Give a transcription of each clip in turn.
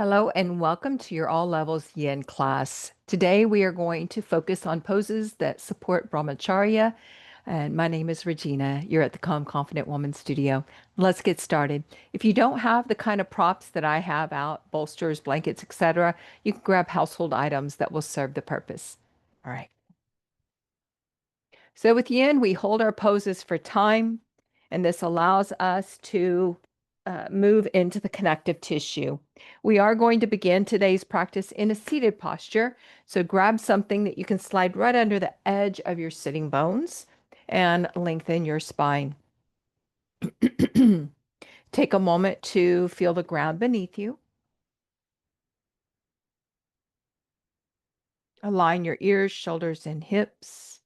Hello and welcome to your all levels yin class. Today we are going to focus on poses that support brahmacharya. And my name is Regina. You're at the Calm Confident Woman Studio. Let's get started. If you don't have the kind of props that I have out, bolsters, blankets, etc., you can grab household items that will serve the purpose. All right. So with yin, we hold our poses for time, and this allows us to move into the connective tissue. We are going to begin today's practice in a seated posture. So grab something that you can slide right under the edge of your sitting bones and lengthen your spine. Take a moment to feel the ground beneath you. Align your ears, shoulders, and hips.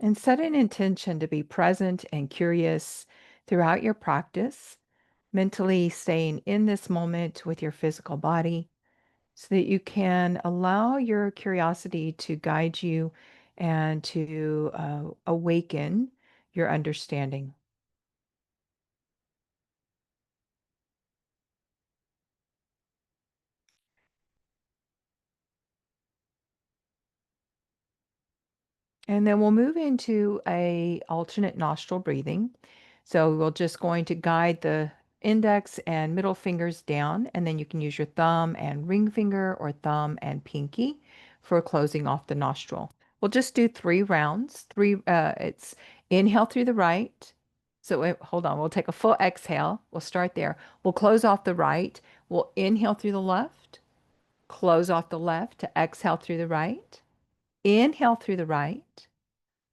And set an intention to be present and curious throughout your practice, mentally staying in this moment with your physical body so that you can allow your curiosity to guide you and to awaken your understanding. And then we'll move into a alternate nostril breathing. So we're just going to guide the index and middle fingers down, and then you can use your thumb and ring finger or thumb and pinky for closing off the nostril. We'll just do 3 rounds. It's inhale through the right. So hold on, we'll take a full exhale. We'll start there. We'll close off the right. We'll inhale through the left, close off the left to exhale through the right. Inhale through the right.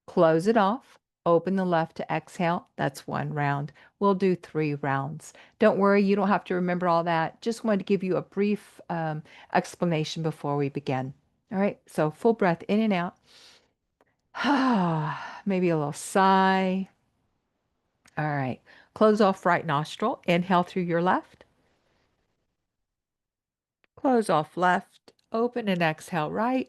Close it off. Open the left to exhale. That's 1 round. We'll do 3 rounds. Don't worry, you don't have to remember all that. Just wanted to give you a brief explanation before we begin. All right, so full breath in and out. Maybe a little sigh. All right, close off right nostril. Inhale through your left. Close off left. Open and exhale right.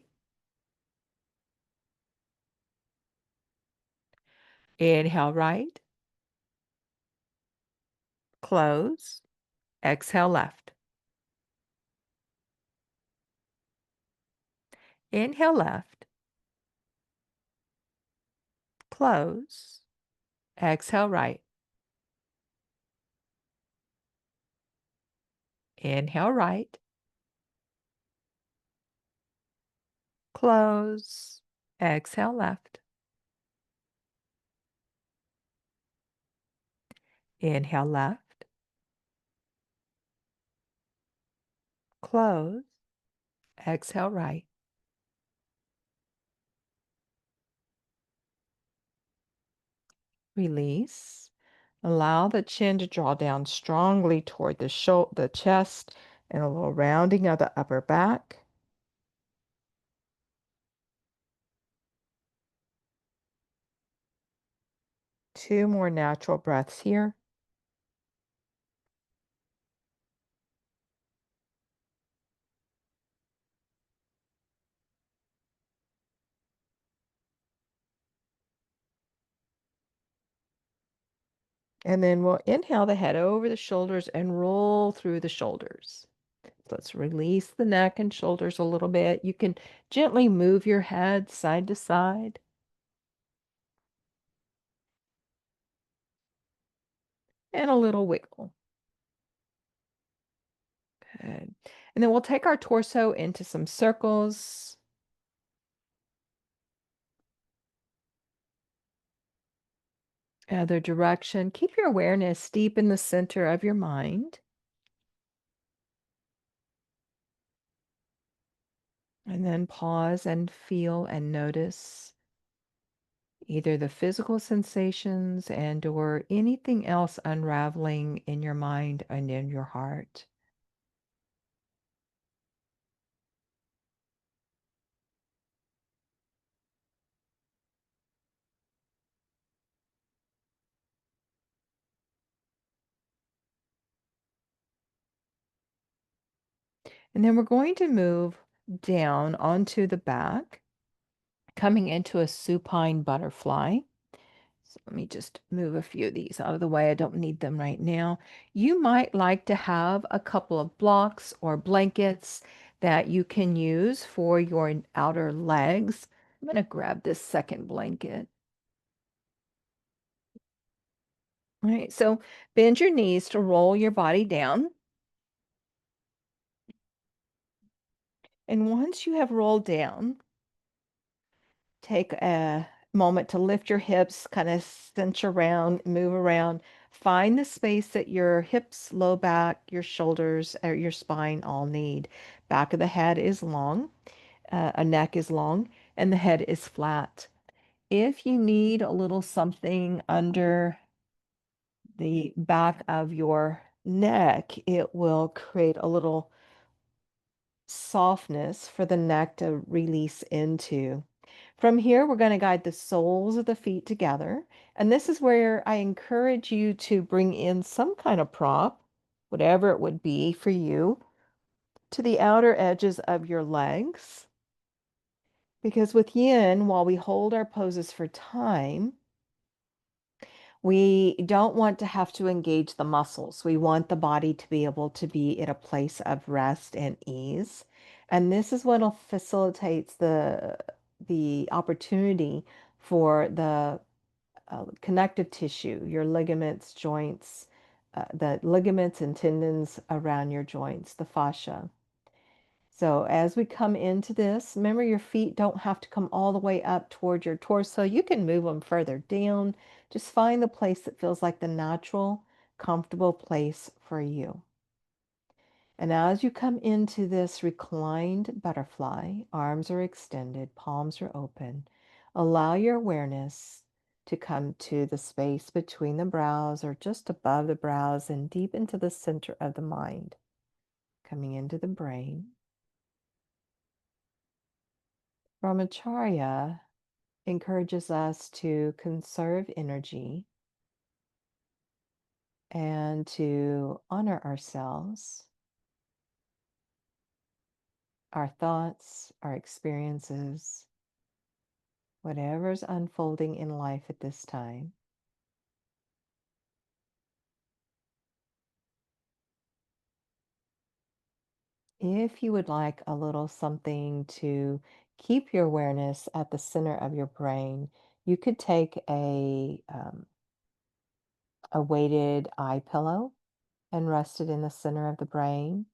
Inhale right. Close. Exhale left. Inhale left. Close. Exhale right. Inhale right. Close. Exhale left. Inhale left. Close. Exhale right. Release. Allow the chin to draw down strongly toward the chest, and a little rounding of the upper back. Two more natural breaths here. And then we'll inhale the head over the shoulders and roll through the shoulders. Let's release the neck and shoulders a little bit. You can gently move your head side to side. And a little wiggle. Good. And then we'll take our torso into some circles. Other direction. Keep your awareness deep in the center of your mind. And then pause and feel and notice either the physical sensations and or anything else unraveling in your mind and in your heart. And then we're going to move down onto the back, coming into a supine butterfly. Let me just move a few of these out of the way. I don't need them right now. You might like to have a couple of blocks or blankets that you can use for your outer legs. I'm going to grab this second blanket. All right, so bend your knees to roll your body down. And once you have rolled down, take a moment to lift your hips, kind of cinch around, move around. Find the space that your hips, low back, your shoulders, or your spine all need. Back of the head is long, a neck is long, and the head is flat. If you need a little something under the back of your neck, it will create a little softness for the neck to release into. From here, we're going to guide the soles of the feet together. And this is where I encourage you to bring in some kind of prop, whatever it would be for you, to the outer edges of your legs. Because with yin, while we hold our poses for time, we don't want to have to engage the muscles. We want the body to be able to be at a place of rest and ease. And this is what facilitates the opportunity for the connective tissue, your ligaments, joints, the ligaments and tendons around your joints, the fascia. So as we come into this, remember your feet don't have to come all the way up toward your torso. You can move them further down. Just find the place that feels like the natural, comfortable place for you. And as you come into this reclined butterfly, arms are extended, palms are open. Allow your awareness to come to the space between the brows or just above the brows and deep into the center of the mind, coming into the brain. Brahmacharya encourages us to conserve energy and to honor ourselves, our thoughts, our experiences, whatever's unfolding in life at this time. If you would like a little something to keep your awareness at the center of your brain, you could take a weighted eye pillow and rest it in the center of the brain,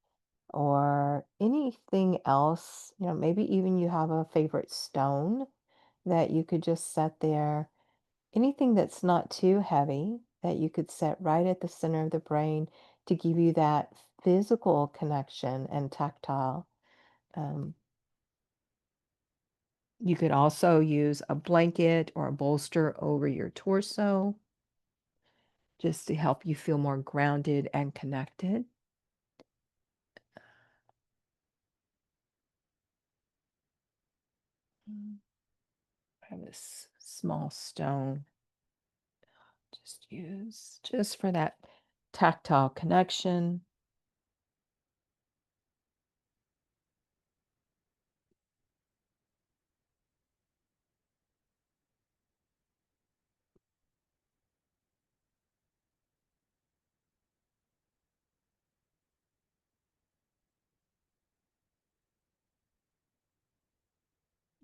or anything else, maybe even you have a favorite stone that you could just set there. Anything that's not too heavy that you could set right at the center of the brain to give you that physical connection and tactile. Um, you could also use a blanket or a bolster over your torso just to help you feel more grounded and connected. I have this small stone just use just for that tactile connection.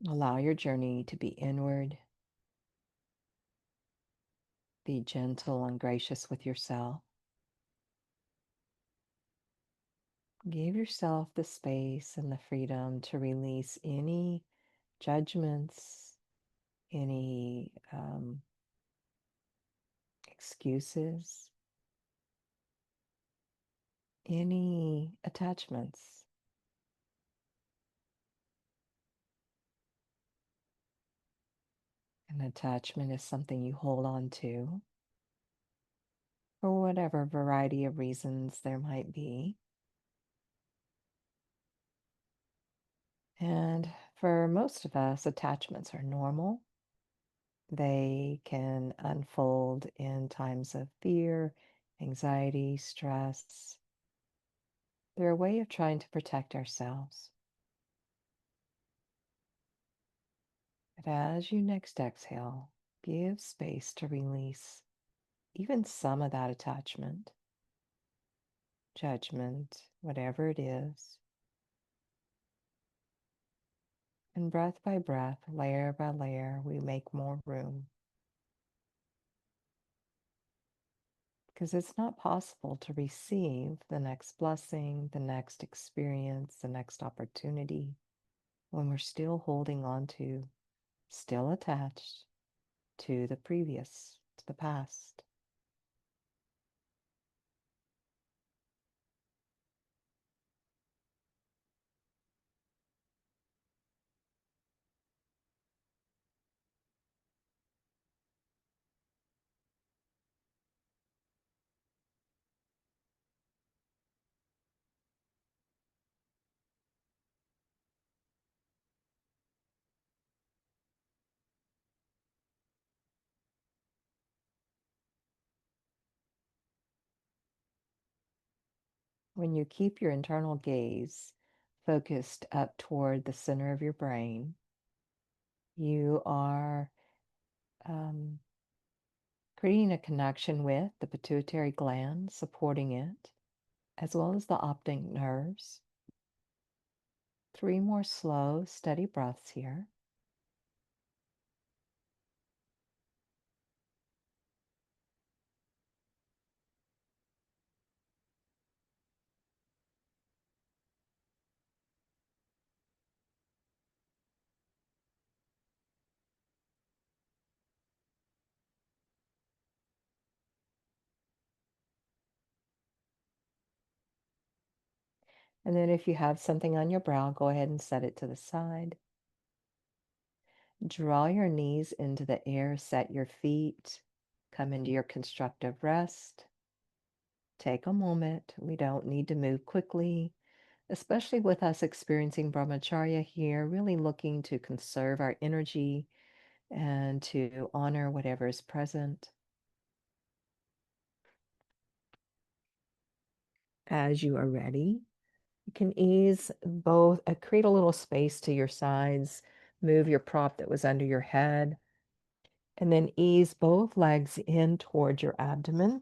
Allow your journey to be inward. Be gentle and gracious with yourself. Give yourself the space and the freedom to release any judgments, any excuses, any attachments. An attachment is something you hold on to for whatever variety of reasons there might be. And for most of us, attachments are normal. They can unfold in times of fear, anxiety, stress. They're a way of trying to protect ourselves. But as you next exhale, Give space to release even some of that attachment, judgment, whatever it is. And breath by breath, layer by layer, we make more room. Because it's not possible to receive the next blessing, the next experience, the next opportunity when we're still holding on to, still attached to the previous, to the past. When you keep your internal gaze focused up toward the center of your brain, you are um, creating a connection with the pituitary gland, supporting it, as well as the optic nerves. 3 more slow, steady breaths here. And then if you have something on your brow, go ahead and set it to the side. Draw your knees into the air, set your feet, come into your constructive rest. Take a moment. We don't need to move quickly, especially with us experiencing brahmacharya here, really looking to conserve our energy and to honor whatever is present. As you are ready, you can ease both, create a little space to your sides, move your prop that was under your head, and then ease both legs in toward your abdomen.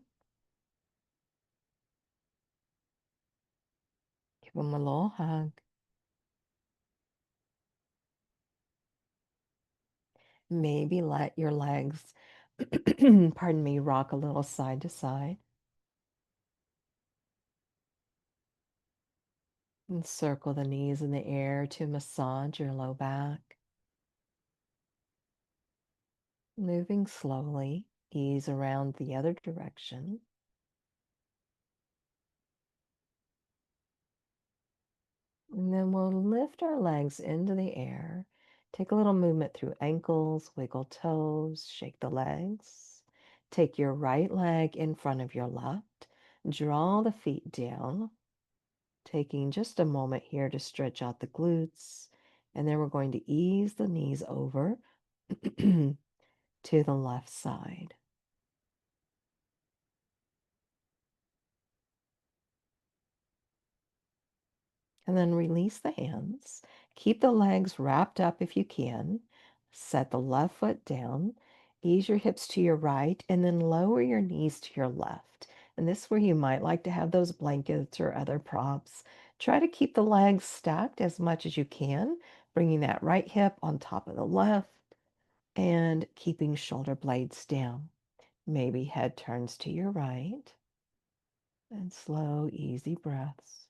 Give them a little hug. Maybe let your legs, pardon me, rock a little side to side. And circle the knees in the air to massage your low back. Moving slowly, ease around the other direction. And then we'll lift our legs into the air. Take a little movement through ankles, wiggle toes, shake the legs. Take your right leg in front of your left. Draw the feet down, taking just a moment here to stretch out the glutes. And then we're going to ease the knees over to the left side. And then release the hands. Keep the legs wrapped up if you can. Set the left foot down. Ease your hips to your right and then lower your knees to your left. And this is where you might like to have those blankets or other props. Try to keep the legs stacked as much as you can, bringing that right hip on top of the left and keeping shoulder blades down. Maybe head turns to your right and slow, easy breaths.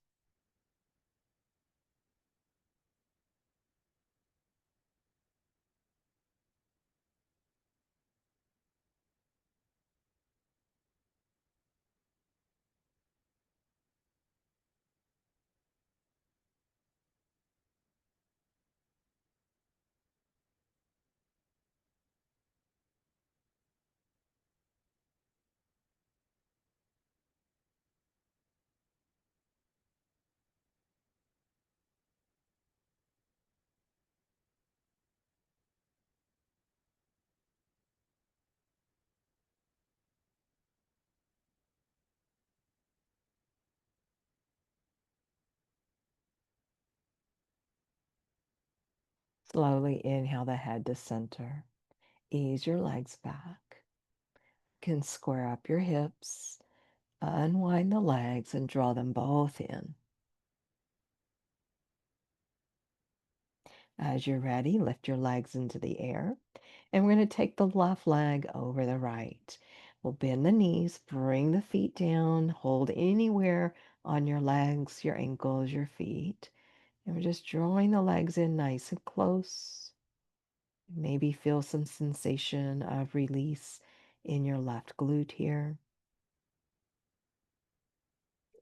Slowly inhale the head to center. Ease your legs back. Can square up your hips, unwind the legs, and draw them both in. As you're ready, lift your legs into the air, and we're going to take the left leg over the right. We'll bend the knees, bring the feet down, hold anywhere on your legs, your ankles, your feet. And we're just drawing the legs in nice and close. Maybe feel some sensation of release in your left glute here.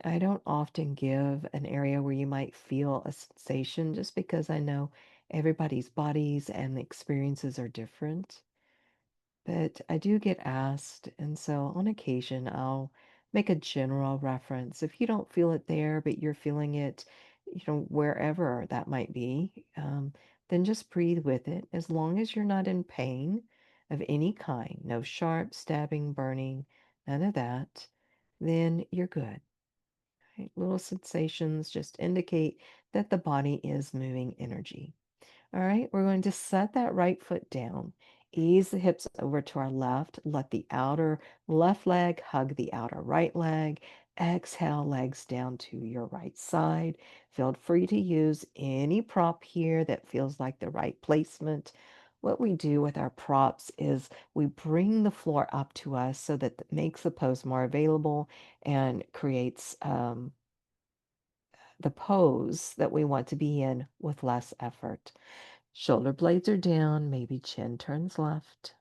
I don't often give an area where you might feel a sensation just because I know everybody's bodies and experiences are different. But I do get asked, and so on occasion I'll make a general reference. If you don't feel it there, but you're feeling it, wherever that might be, then just breathe with it as long as you're not in pain of any kind, no sharp, stabbing, burning, none of that, then you're good. Right? Little sensations just indicate that the body is moving energy. All right, we're going to set that right foot down. Ease the hips over to our left. Let the outer left leg hug the outer right leg. Exhale, legs down to your right side. Feel free to use any prop here that feels like the right placement. What we do with our props is we bring the floor up to us so that it makes the pose more available and creates the pose that we want to be in with less effort. Shoulder blades are down, maybe chin turns left.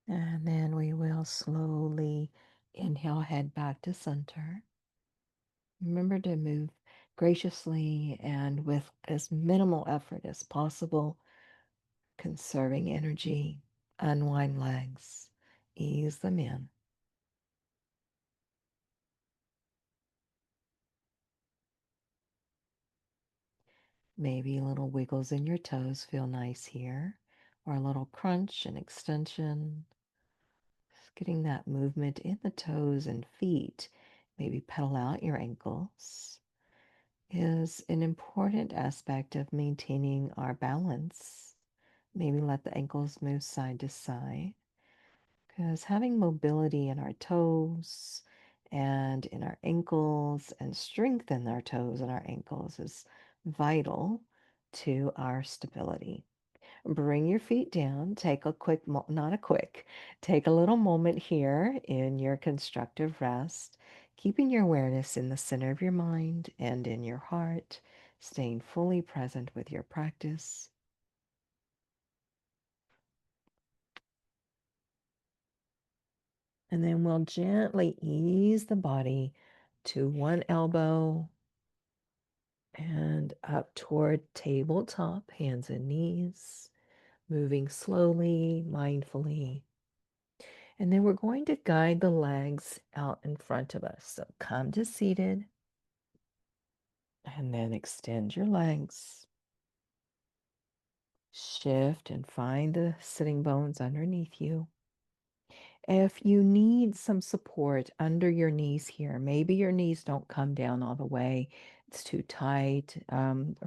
And then we will slowly inhale, head back to center. Remember to move graciously and with as minimal effort as possible, conserving energy. Unwind legs, ease them in. Maybe little wiggles in your toes feel nice here, or a little crunch and extension. Just getting that movement in the toes and feet, maybe pedal out your ankles, is an important aspect of maintaining our balance. Maybe let the ankles move side to side, because having mobility in our toes and in our ankles and strength in our toes and our ankles is vital to our stability. Bring your feet down. Take a quick, not a quick, take a little moment here in your constructive rest, keeping your awareness in the center of your mind and in your heart, staying fully present with your practice. And then we'll gently ease the body to one elbow and up toward tabletop, hands and knees, moving slowly, mindfully. And then we're going to guide the legs out in front of us. So come to seated. And then extend your legs. Shift and find the sitting bones underneath you. If you need some support under your knees here, maybe your knees don't come down all the way, it's too tight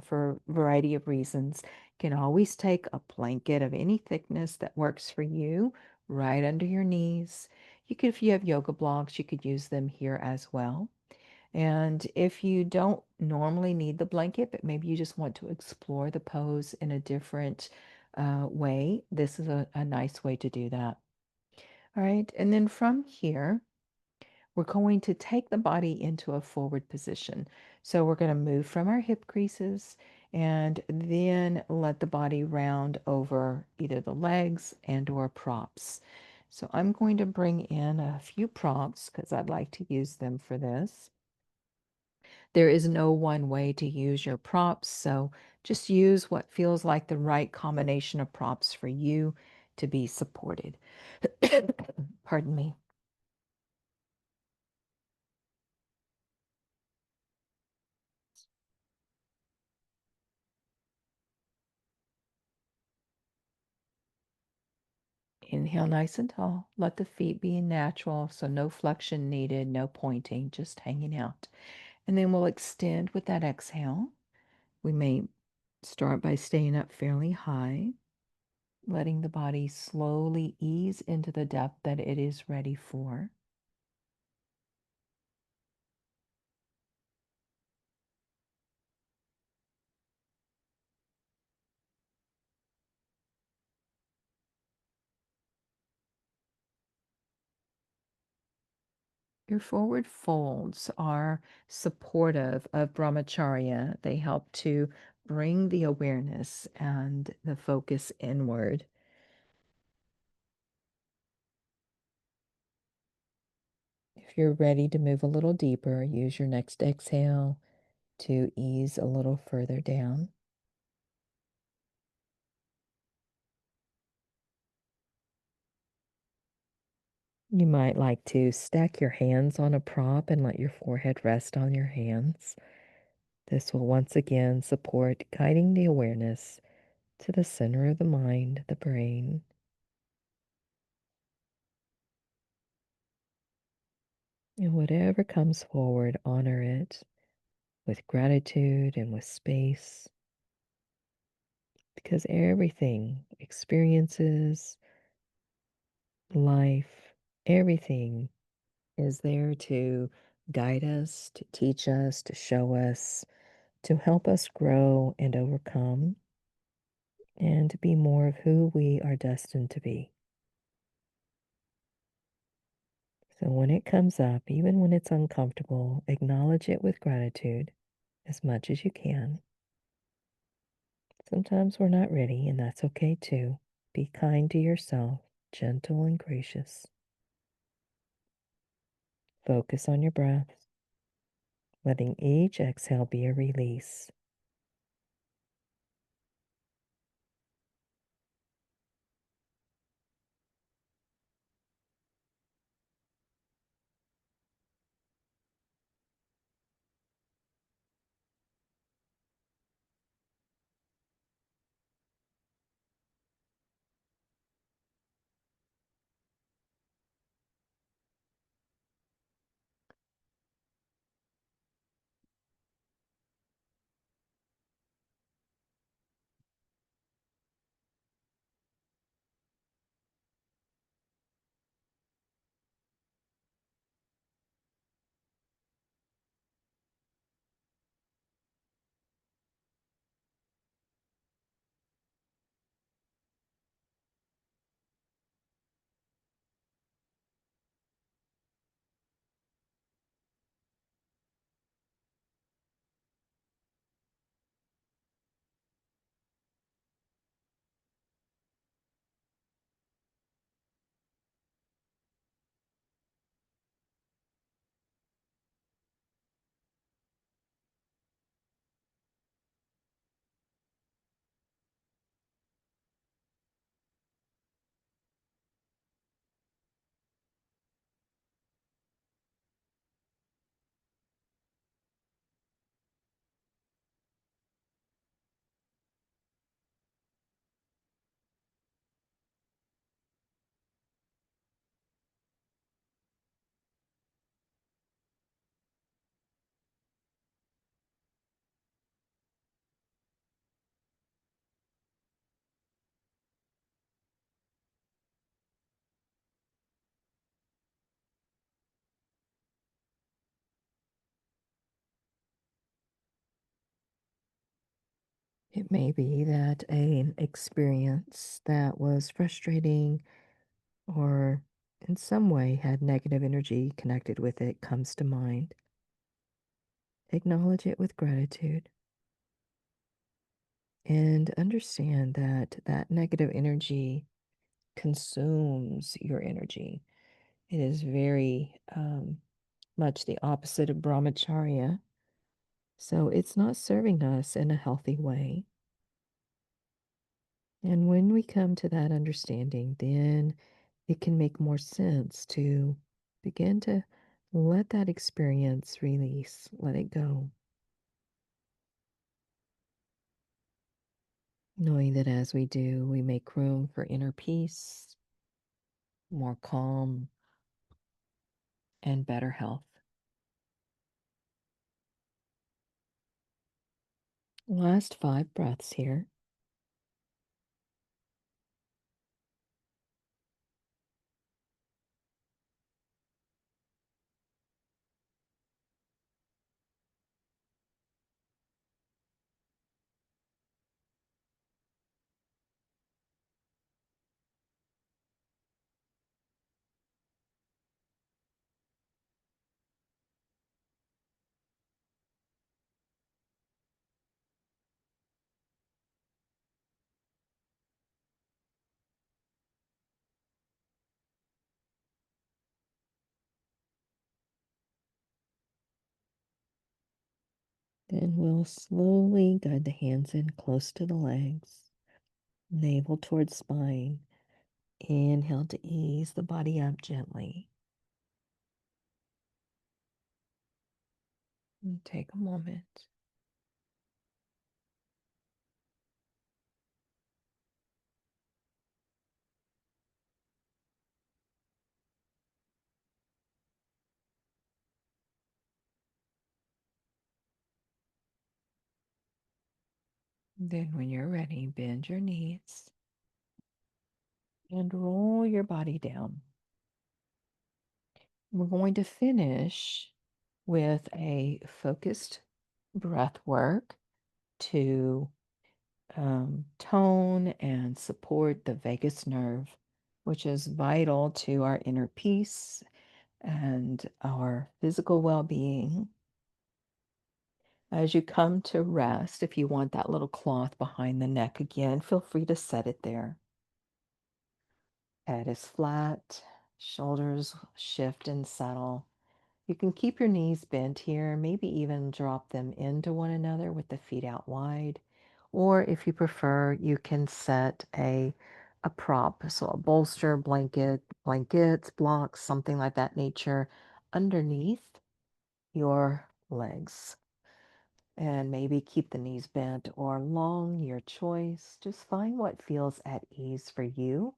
for a variety of reasons, you can always take a blanket of any thickness that works for you right under your knees. You could, if you have yoga blocks, you could use them here as well. And if you don't normally need the blanket, but maybe you just want to explore the pose in a different way, this is a nice way to do that. All right, and then from here, we're going to take the body into a forward position. So we're going to move from our hip creases and then let the body round over either the legs and or props. So I'm going to bring in a few props because I'd like to use them for this. There is no one way to use your props, so just use what feels like the right combination of props for you to be supported. Pardon me. Inhale nice and tall. Let the feet be natural, so no flexion needed, no pointing, just hanging out. And then we'll extend with that exhale. We may start by staying up fairly high, letting the body slowly ease into the depth that it is ready for. Your forward folds are supportive of brahmacharya. They help to bring the awareness and the focus inward. If you're ready to move a little deeper, use your next exhale to ease a little further down. You might like to stack your hands on a prop and let your forehead rest on your hands. This will once again support guiding the awareness to the center of the mind, the brain. And whatever comes forward, honor it with gratitude and with space, because everything, experiences, life, everything is there to guide us, to teach us, to show us, to help us grow and overcome, and to be more of who we are destined to be. So when it comes up, even when it's uncomfortable, acknowledge it with gratitude as much as you can. Sometimes we're not ready, and that's okay too. Be kind to yourself, gentle and gracious. Focus on your breath, letting each exhale be a release. It may be that an experience that was frustrating or in some way had negative energy connected with it comes to mind. Acknowledge it with gratitude and understand that that negative energy consumes your energy. It is very much the opposite of brahmacharya. So it's not serving us in a healthy way. And when we come to that understanding, then it can make more sense to begin to let that experience release, let it go, knowing that as we do, we make room for inner peace, more calm, and better health. Last 5 breaths here. Then we'll slowly guide the hands in close to the legs, navel towards spine. Inhale to ease the body up gently. And take a moment. Then, when you're ready, bend your knees and roll your body down. We're going to finish with a focused breath work to tone and support the vagus nerve, which is vital to our inner peace and our physical well being. As you come to rest, if you want that little cloth behind the neck again, feel free to set it there. Head is flat, shoulders shift and settle. You can keep your knees bent here, maybe even drop them into one another with the feet out wide. Or if you prefer, you can set a prop, so a bolster, blankets, blocks, something like that nature underneath your legs. And maybe keep the knees bent or long, your choice. Just find what feels at ease for you.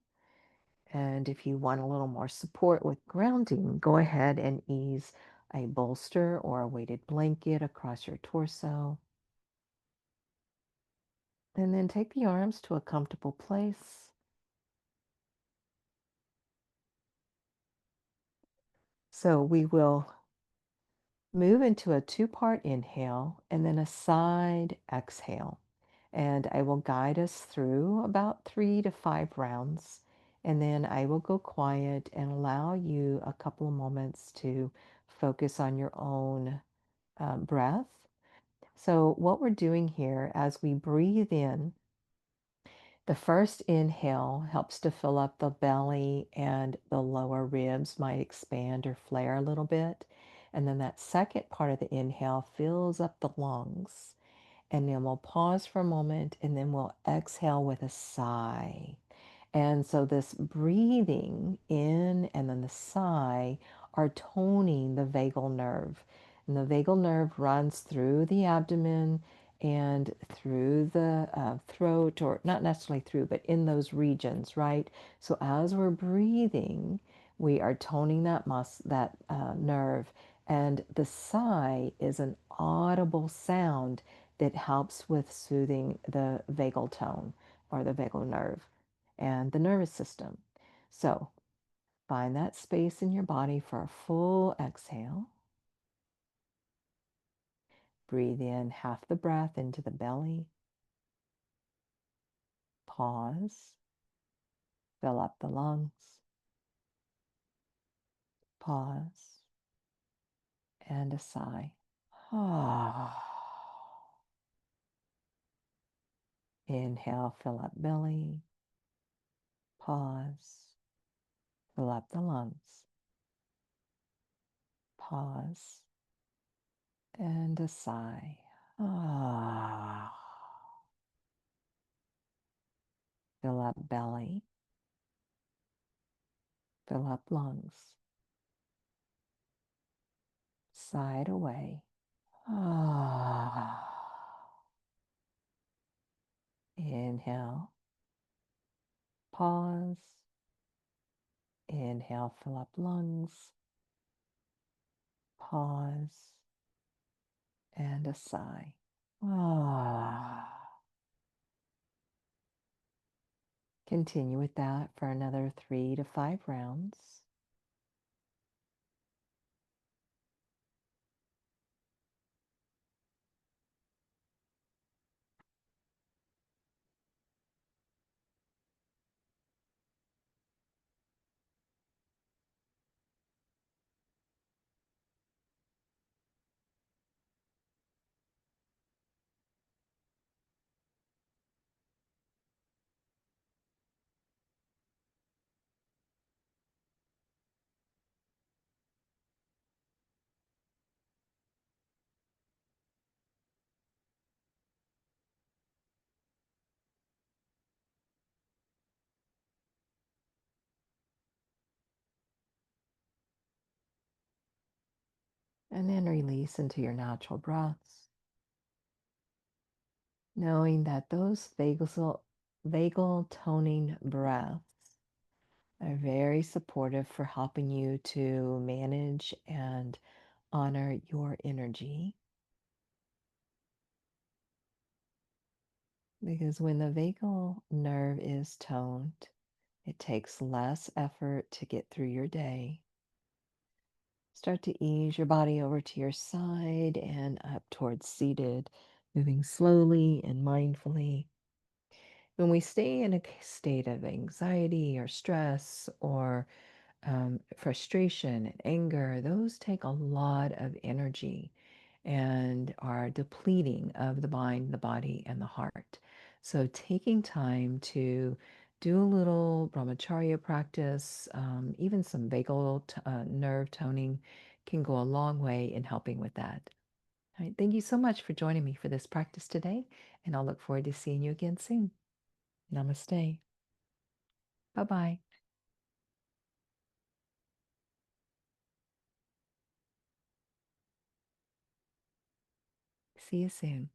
And if you want a little more support with grounding, go ahead and ease a bolster or a weighted blanket across your torso. And then take the arms to a comfortable place. So we will move into a 2-part inhale and then a side exhale. And I will guide us through about 3 to 5 rounds. And then I will go quiet and allow you a couple of moments to focus on your own breath. So, what we're doing here as we breathe in, the first inhale helps to fill up the belly and the lower ribs might expand or flare a little bit. And then that second part of the inhale fills up the lungs. And then we'll pause for a moment and then we'll exhale with a sigh. And so this breathing in and then the sigh are toning the vagal nerve. And the vagal nerve runs through the abdomen and through the throat, or not necessarily through, but in those regions, right? So as we're breathing, we are toning that nerve. And the sigh is an audible sound that helps with soothing the vagal tone or the vagal nerve and the nervous system. So find that space in your body for a full exhale. Breathe in half the breath into the belly. Pause. Fill up the lungs. Pause. And a sigh. Inhale, fill up belly. Pause. Fill up the lungs. Pause. And a sigh. Fill up belly. Fill up lungs. Sigh it away. Inhale. Pause. Inhale, fill up lungs. Pause. And a sigh. Continue with that for another 3 to 5 rounds. And then release into your natural breaths, knowing that those vagal toning breaths are very supportive for helping you to manage and honor your energy. Because when the vagal nerve is toned, it takes less effort to get through your day. Start to ease your body over to your side and up towards seated, moving slowly and mindfully. When we stay in a state of anxiety or stress or frustration and anger, those take a lot of energy and are depleting of the mind, the body, and the heart. So, taking time to do a little brahmacharya practice, even some vagal nerve toning, can go a long way in helping with that. All right, thank you so much for joining me for this practice today, and I'll look forward to seeing you again soon. Namaste. Bye bye. See you soon.